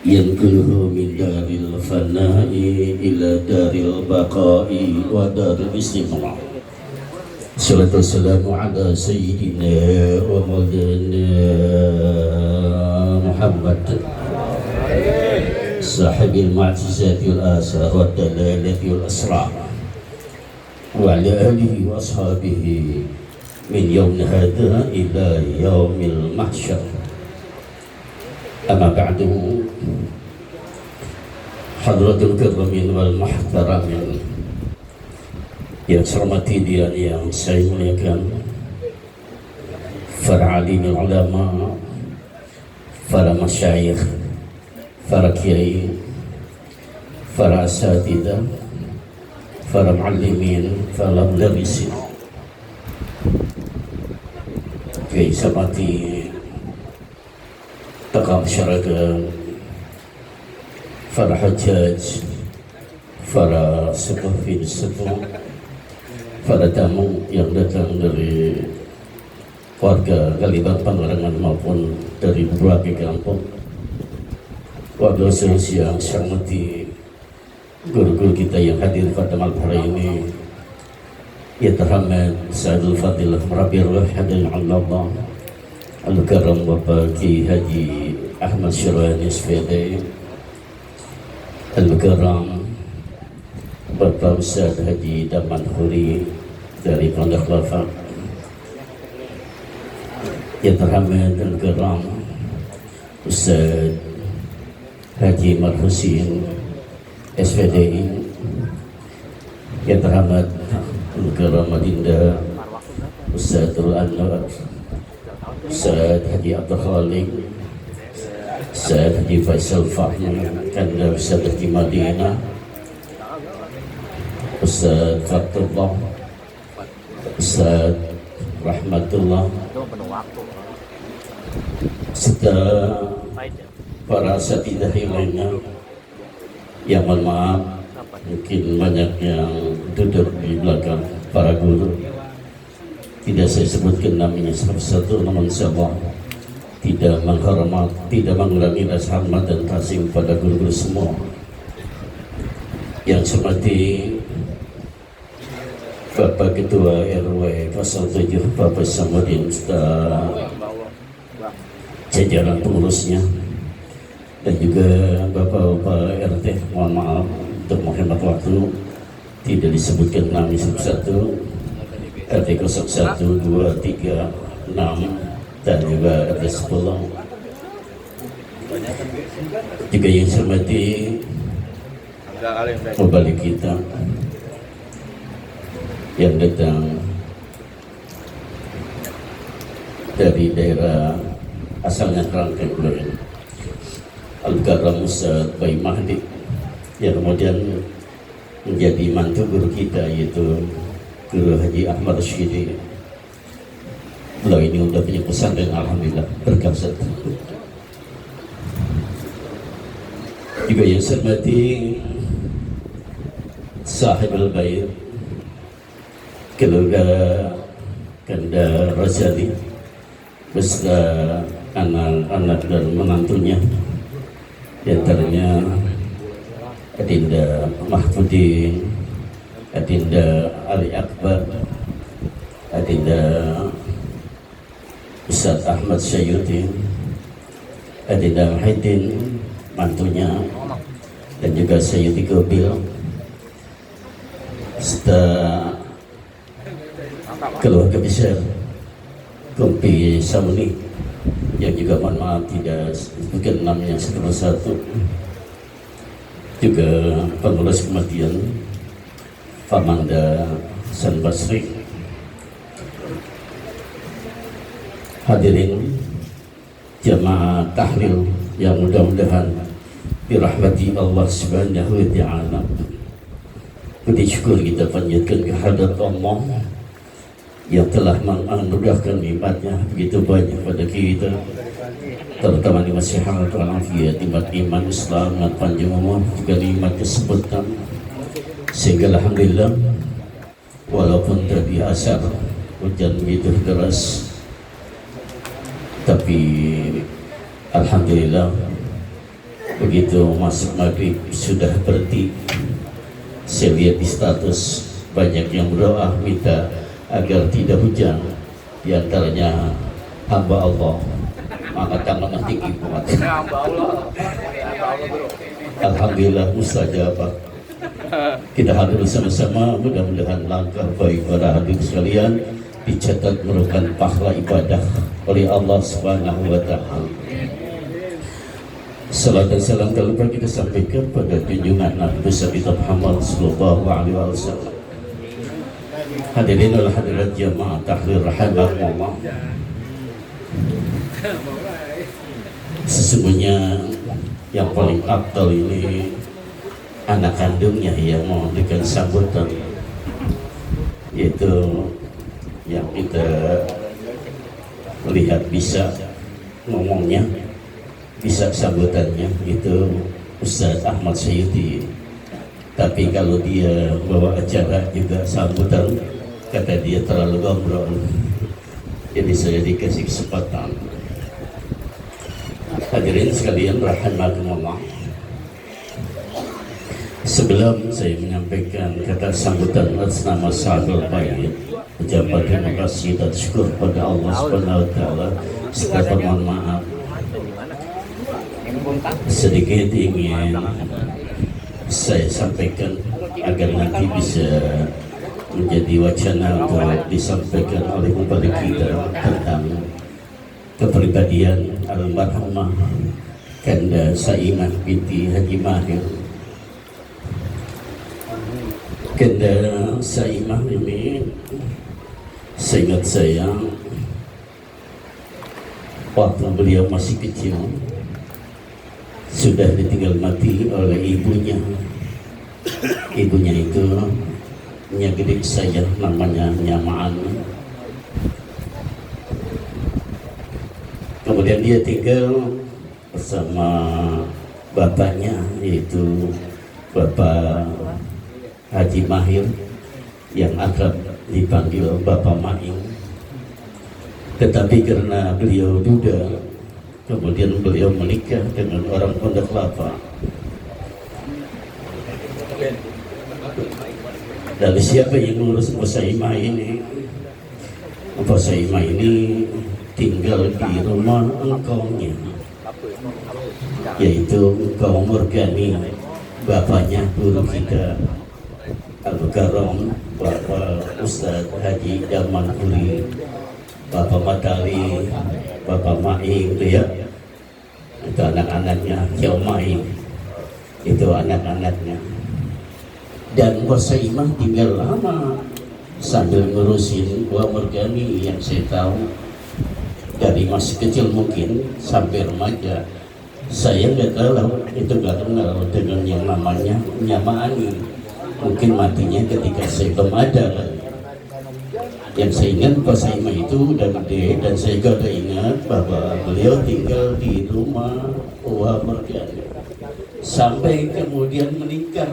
yanquluhu min daril fana'i ila daril baqa'i wa daril istimra'. Salatu wassalamu ala sayyidina wa maulana Muhammad sahibil mu'jizati wal asar wa dalalati wal asra' wa ala alihi wa ashabihi min yawmi hadha ila yaumil mahsyar. Amma ba'du, hadratul kiramin wal muhtaramin yang saya hormati dan yang saya muliakan, para alim ulama, para masyayikh, para kiai, para asatidzah, para muallimin, para mudarrisin. Kiai sabati tokoh masyarakat, para hajjaj, para sepuh, para tamu yang datang dari warga Kaliban Pangarangan maupun dari berbagai kampung, warga Sulawesi yang saya hormati, guru-guru kita yang hadir pada malam hari ini, yang terhormat Sayyidul Fadilah Merabi Ruh Hadirin Allah Al-Karam Bapak Ki Haji Ahmad Syirwani SPD, Al-Karam Bapak Ustaz Haji Daman Khuri dari Pondok Kelapa, yang terhormat Al-Karam Ustaz Haji Marhusin SPDI, yang terhormat Al-Karam Adinda Ustaz Anwar, Ustaz Haji Abdul Khalik, Ustaz Haji Faisal Fahmi, Kanda Ustaz Haji Madinah, Ustaz Fatullah, Ustaz Rahmatullah, serta para asatidzah yang lainnya yang mohon maaf mungkin banyak yang duduk di belakang para guru. Tidak saya sebutkan namanya satu-satu, namun insyaallah tidak menghormat, tidak mengurangi rasa hormat dan kasih pada guru-guru semua. Yang seperti Bapak Ketua RW 07 Bapak Samudin serta jajaran pengurusnya, dan juga Bapak-Bapak RT, mohon maaf untuk menghemat waktu tidak disebutkan namanya satu-satu. RT 01, 2, 3, 6 dan juga RT 10. Juga yang saya hormati kembali kita yang datang dari daerah asalnya Kerangkeng Kulon, Al-Karam Ustaz Bayi Mahdi, yang kemudian menjadi mantu guru kita yaitu Guru Haji Ahmad Rashidi. Beliau ini sudah punya pesantren, alhamdulillah berkah. Juga yang saya hormati Sahibul Bait, keluarga Kanda Razali beserta anak-anak dan menantunya, di antaranya Adinda Mahfudin, Adinda Ali Akbar, Adinda Ustaz Ahmad Syayuti, Adinda Mahidin mantunya, dan juga Syayuti Gobil serta keluarga besar Kumpi Samuni yang juga mohon maaf tidak sebutkan namanya satu persatu, juga pengurus kematian Famanda San Basri. Hadirin jamaah tahlil yang mudah-mudahan dirahmati Allah Subhanahu wa ta'ala. Puji syukur kita panjatkan kehadirat Allah yang telah menganugerahkan nikmatnya begitu banyak pada kita, terutama nikmat sehat walafiat, nikmat iman, Islam, dan panjang umur, juga nikmat kesebutan, sehingga alhamdulillah walaupun tadi asar hujan begitu deras, tapi alhamdulillah Begitu masuk maghrib sudah berhenti. Saya lihat di status banyak yang berdoa minta agar tidak hujan. Di antaranya hamba Allah, angkat tangan tinggi kuat. Alhamdulillah mustajabah. Kita hadir bersama-sama, mudah-mudahan langkah baik para hadirin sekalian dicatat merupakan pahala ibadah oleh Allah Subhanahu wa Ta'ala. Salam dan salam tak lupa kita sampaikan pada junjungan Nabi besar kita Muhammad sallallahu alaihi wasallam. Hadirin wal hadirat jamaah tahrir rahimakumullah. Sesungguhnya yang paling afdal ini anak kandungnya yang mau memberikan sambutan, yaitu yang kita lihat bisa ngomongnya, bisa sambutannya, itu Ustaz Ahmad Sayyidi. Tapi kalau dia bawa acara juga sambutan, kata dia terlalu gombrol, jadi saya dikasih kesempatan. Hadirin sekalian rahimakumullah, sebelum saya menyampaikan kata sambutan atas nama Sahabat Baik, ucapan terima kasih dan syukur pada Allah Subhanahu wa Ta'ala, serta permohonan maaf sedikit ingin saya sampaikan agar nanti bisa menjadi wacana untuk disampaikan oleh kepada kita tentang kepribadian almarhumah Kanda Saimah binti Haji Mahir. Kanda Saimah ini seingat saya waktu beliau masih kecil sudah ditinggal mati oleh ibunya. Ibunya itu nyagede saya, namanya Nyamaan. Kemudian dia tinggal bersama bapaknya, yaitu Bapak Haji Mahir yang akrab dipanggil Bapak Maing. Tetapi karena beliau duda, kemudian beliau menikah dengan orang Pondok Kelapa. Lalu siapa yang mengurus Mbak Saimah ini? Mbak Saimah ini tinggal di rumah engkaunya, yaitu engkau Murgani, bapaknya guru kita Al-Karam, Bapak Ustaz Haji Daman Uli, Bapak Matali, Bapak Maing, itu ya, itu anak-anaknya, Kiau Maing, itu anak-anaknya. Dan Mbak Saimah tinggal lama sambil ngurusin Mbak Murgani yang saya tahu dari masih kecil mungkin sampai remaja. Saya nggak tahu, itu nggak kenal dengan yang namanya Nyamaani. Mungkin matinya ketika saya belum ada. Yang saya ingat Pak Saimah itu udah gede, dan saya juga udah ingat bahwa beliau tinggal di rumah Mbak Murgani sampai kemudian menikah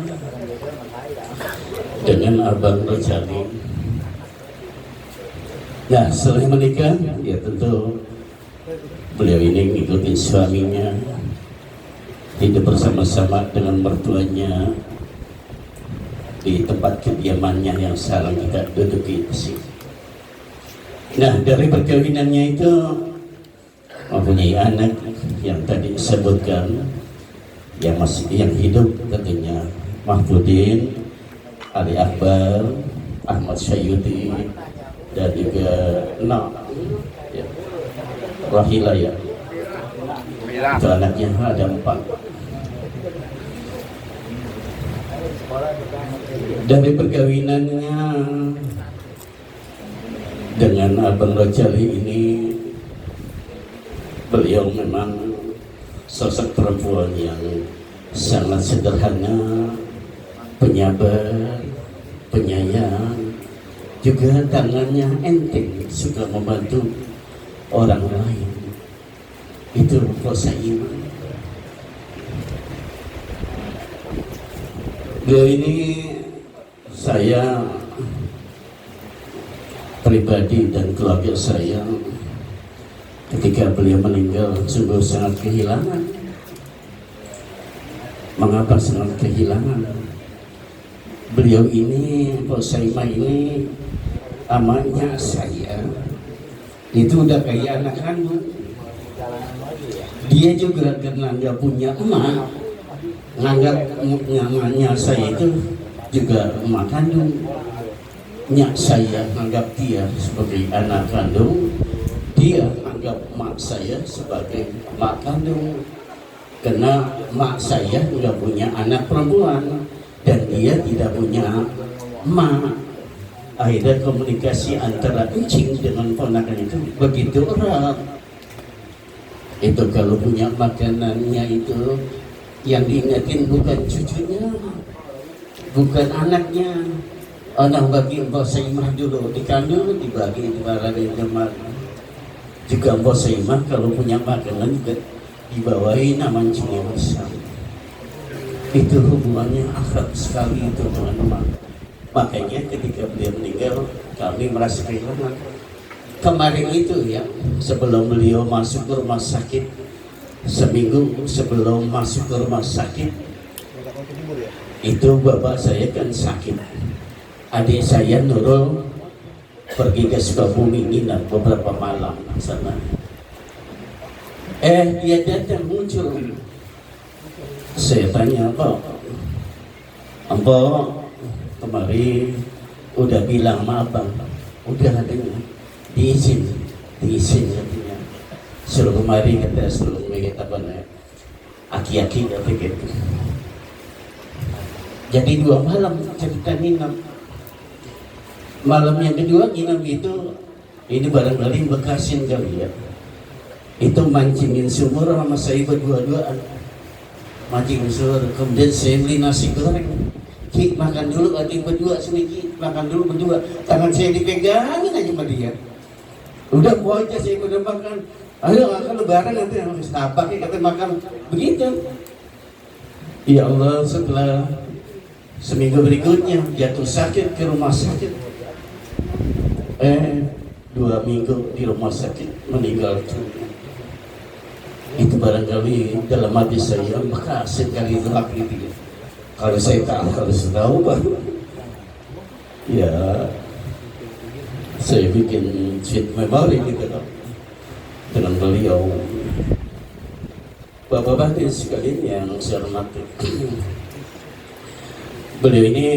dengan Abang Rojali. Nah, setelah menikah, ya tentu beliau ini ngikutin suaminya, hidup bersama-sama dengan mertuanya di tempat kediamannya yang sekarang kita duduki di sini. Nah, dari perkawinannya itu mempunyai anak yang tadi disebutkan, yang hidup tentunya Mahfudin, Ali Akbar, Ahmad Sayyidi, dan juga ya, Rahila ya. Itu anaknya ada 4. Dari perkawinannya dengan Abang Rojali ini, beliau memang sosok perempuan yang sangat sederhana, penyabar, penyayang, juga tangannya enteng, suka membantu orang lain. Itu Mbak Saimah. Beliau ini saya pribadi dan keluarga saya ketika beliau meninggal sungguh sangat kehilangan. mengapa sangat kehilangan. Beliau ini, Pak Saimah ini, amannya saya itu udah kayak anak kandung. Dia juga karena nggak punya emak, nganggap nyamannya saya itu juga emak kandung. Nyak saya anggap dia sebagai anak kandung, dia anggap mak saya sebagai mak kandung. Karena mak saya nggak punya anak perempuan dan dia tidak punya mak. Akhirnya komunikasi antara encing dengan ponakan itu begitu erat. Itu kalau punya makanannya itu yang diingatin bukan cucunya, bukan anaknya. Anak bagi Mbak Saimah dulu dikandung, dibagi di barang jemaah. Juga Mbak Saimah kalau punya makanan juga dibawain nama cingnya besar. Itu hubungannya akrab sekali itu teman-teman. Makanya ketika beliau meninggal kami merasa kehilangan. Kemarin itu ya, sebelum beliau masuk ke rumah sakit, seminggu sebelum masuk ke rumah sakit, itu bapak saya kan sakit. Adik saya Nurul pergi ke Sukabumi nginap beberapa malam sana. Dia datang muncul. Saya tanya, Pak, kemarin udah bilang sama abang, udah adanya diizin katanya. Suruh kemari kata suruh kita aki-aki kata gitu. Jadi 2 malam cerita nginap. Malam yang kedua nginap itu, ini barangkali bekasin kali ya. Itu mancingin sumur sama saya berdua-duaan. Mancing sumur, kemudian saya beli nasi goreng. Ki, makan dulu, adik berdua sini Ki, makan dulu berdua. Tangan saya dipegangin aja sama dia. Udah buah aja saya udah makan. Ayo makan lebaran nanti harus apa kata makan begitu. Ya Allah, setelah seminggu berikutnya jatuh sakit ke rumah sakit. 2 minggu di rumah sakit meninggal dunia. Itu barangkali dalam hati saya bekas sekali itu hak itu. Kalau saya tahu baru ya saya bikin sweet memory gitu dengan beliau. Bapak-bapak sekalian yang saya hormati, beliau ini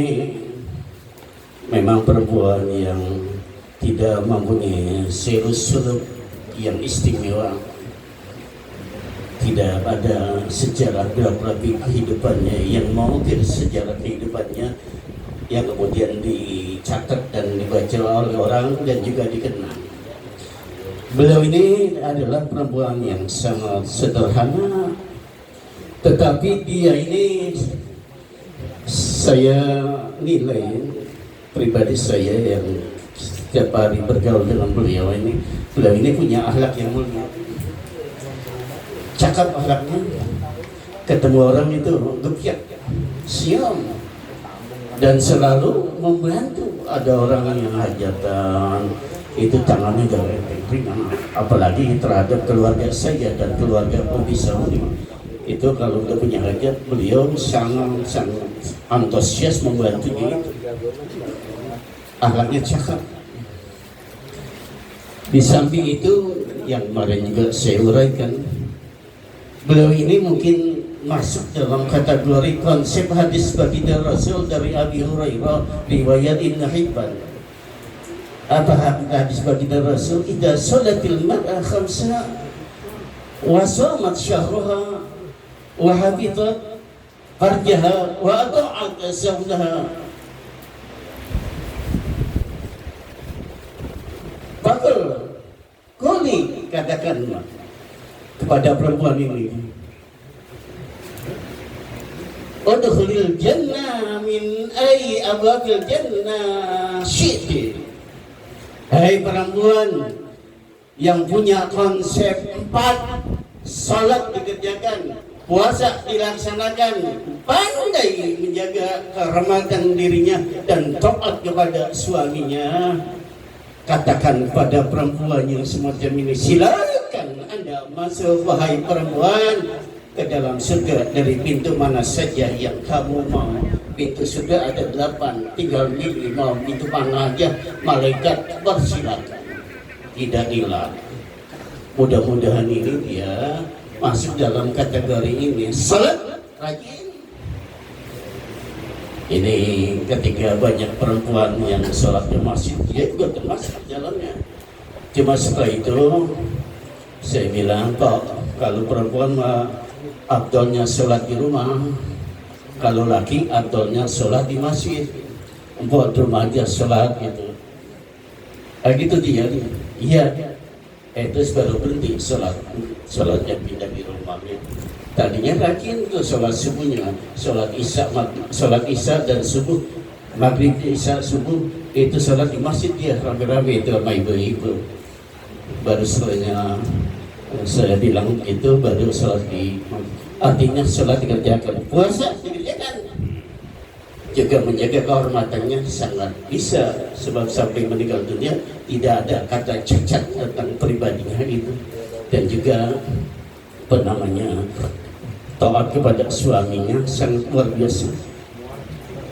memang perempuan yang tidak mempunyai suluk yang istimewa. Tidak ada sejarah biografi kehidupannya yang mengukir sejarah kehidupannya yang kemudian dicatat dan dibaca oleh orang dan juga dikenal. Beliau ini adalah perempuan yang sangat sederhana, tetapi dia ini saya nilai pribadi saya yang setiap hari bergaul dengan beliau ini punya akhlak yang mulia. Cakap akhlaknya, ketemu orang itu gepiak, siam, dan selalu membantu. Ada orang yang hajatan, itu tangannya jangan ringan, apalagi terhadap keluarga saya dan keluarga Budi Sauni. Itu kalau udah punya hajat, beliau sangat antusias membantunya itu. Akhlaknya cakap. Di samping itu, yang kemarin juga saya uraikan, beliau ini mungkin masuk dalam kategori konsep hadis baginda Rasul dari Abi Hurairah riwayat Ibn Hibban. Apa hadis baginda Rasul? Idza sholatil mar'a khamsa wa shamat syahraha wa hafizat farjaha wa ata'at zawjaha bakal kuli, katakanlah kepada perempuan ini, udkhulil jannah min ay abwabil jannah syi'ti. Hai perempuan yang punya konsep 4, salat dikerjakan, puasa dilaksanakan, pandai menjaga kehormatan dirinya dan taat kepada suaminya, katakan pada perempuan yang semacam ini, silakan Anda masuk wahai perempuan ke dalam surga dari pintu mana saja yang kamu mau. Pintu surga ada 8, tinggal milih mau pintu mana aja, malaikat bersilakan, tidak hilang. Mudah-mudahan ini dia masuk dalam kategori ini. Salat rajin. Ini ketika banyak perempuan yang sholat di masjid, dia juga termasuk jalannya. Cuma setelah itu saya bilang, kok kalau perempuan abdolnya sholat di rumah, kalau laki abdolnya sholat di masjid. Buat remaja sholat gitu. Gitu dia. Iya. Terus baru berhenti sholatnya pindah di rumahnya. Tadinya rajin tuh sholat subuhnya, sholat isya dan subuh, maghrib isya subuh itu sholat di masjid dia rame-rame itu sama ibu-ibu. Baru setelahnya saya bilang itu baru sholat di, artinya sholat dikerjakan, puasa dikerjakan, juga menjaga kehormatannya sangat bisa, sebab sampai meninggal dunia tidak ada kata cacat tentang pribadinya itu. Dan juga taat kepada suaminya sangat luar biasa.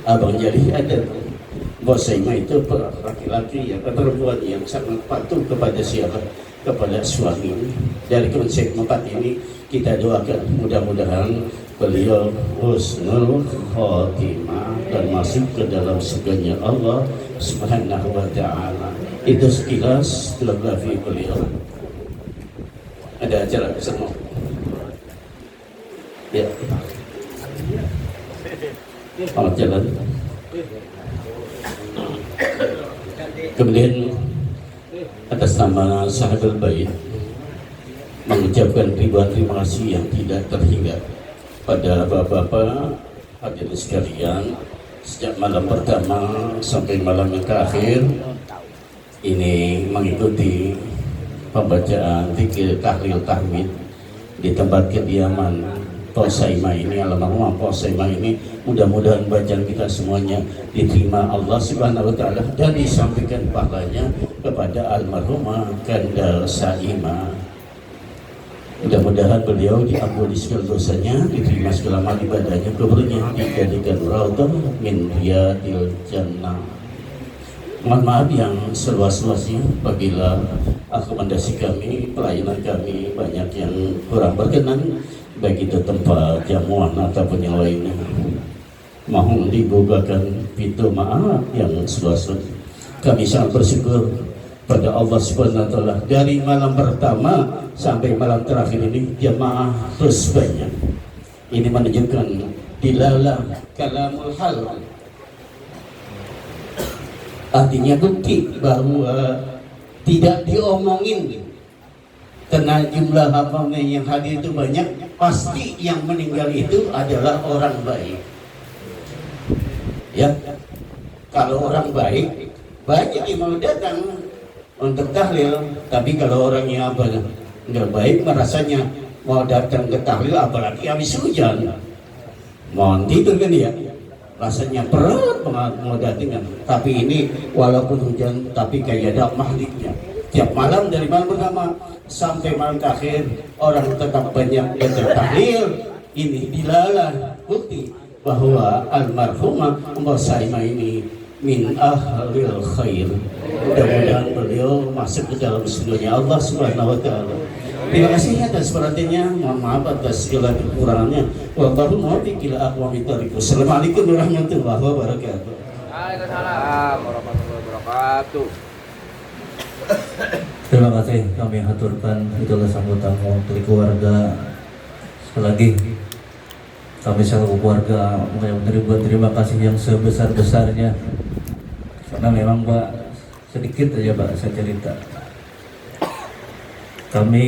Abang Jali ada Bos Saima itu laki-laki ya, perempuan yang sangat patuh kepada siapa? Kepada suami. Dari konsep 4 ini kita doakan mudah-mudahan beliau husnul khotimah dan masuk ke dalam surganya Allah Subhanahu wa ta'ala. Itu sekilas biografi beliau. Ada acara semua. Ya. Selamat jalan. Kemudian atas nama sahabat baik mengucapkan ribuan terima kasih yang tidak terhingga pada bapak-bapak hadirin sekalian, sejak malam pertama sampai malam yang terakhir ini mengikuti pembacaan zikir tahlil tahmid di tempat kediaman Pos Saima ini, almarhumah Pos Saima ini. Mudah-mudahan bacaan kita semuanya diterima Allah Subhanahu wa ta'ala dan disampaikan pahalanya kepada almarhumah Kandal Saima. Mudah-mudahan beliau diampuni segala dosanya, diterima segala amal ibadahnya, kuburnya dijadikan raudhah min riyadil jannah. Mohon maaf yang seluas-luasnya apabila akomodasi kami, pelayanan kami banyak yang kurang berkenan, baik itu tempat jamuan ataupun yang lainnya. Mohon dibukakan pintu maaf yang seluas-luasnya. Kami sangat bersyukur pada Allah Subhanahu wa ta'ala, dari malam pertama sampai malam terakhir ini jamaah terus banyak. Ini menunjukkan dilalah kalamul hal, artinya bukti bahwa tidak diomongin, karena jumlah hamba yang hadir itu banyak, pasti yang meninggal itu adalah orang baik. Ya, kalau orang baik banyak yang mau datang untuk tahlil, tapi kalau orangnya nggak baik, merasanya mau datang ke tahlil apalagi habis hujan, mohon tidur kan ya, rasanya berat banget mau datang. Tapi ini walaupun hujan tapi kayak ada maghribnya. Tiap malam dari malam pertama sampai malam terakhir orang tetap banyak baca tahlil. Ini dilalah bukti bahwa almarhumah Mbak Saima ini min ahlil khair. Mudah-mudahan beliau masuk ke dalam surganya Allah Subhanahu wa ta'ala. Terima kasih atas perhatiannya, mohon maaf atas segala kekurangannya. Wallahu muwaffiq ila aqwamit thoriq. Assalamualaikum warahmatullahi wabarakatuh. Waalaikumsalam warahmatullahi wabarakatuh. Terima kasih kami haturkan itulah sambutan dari keluarga. Sekali lagi kami selaku keluarga mengucapkan terima kasih yang sebesar-besarnya, karena memang Pak sedikit aja Pak saya cerita kami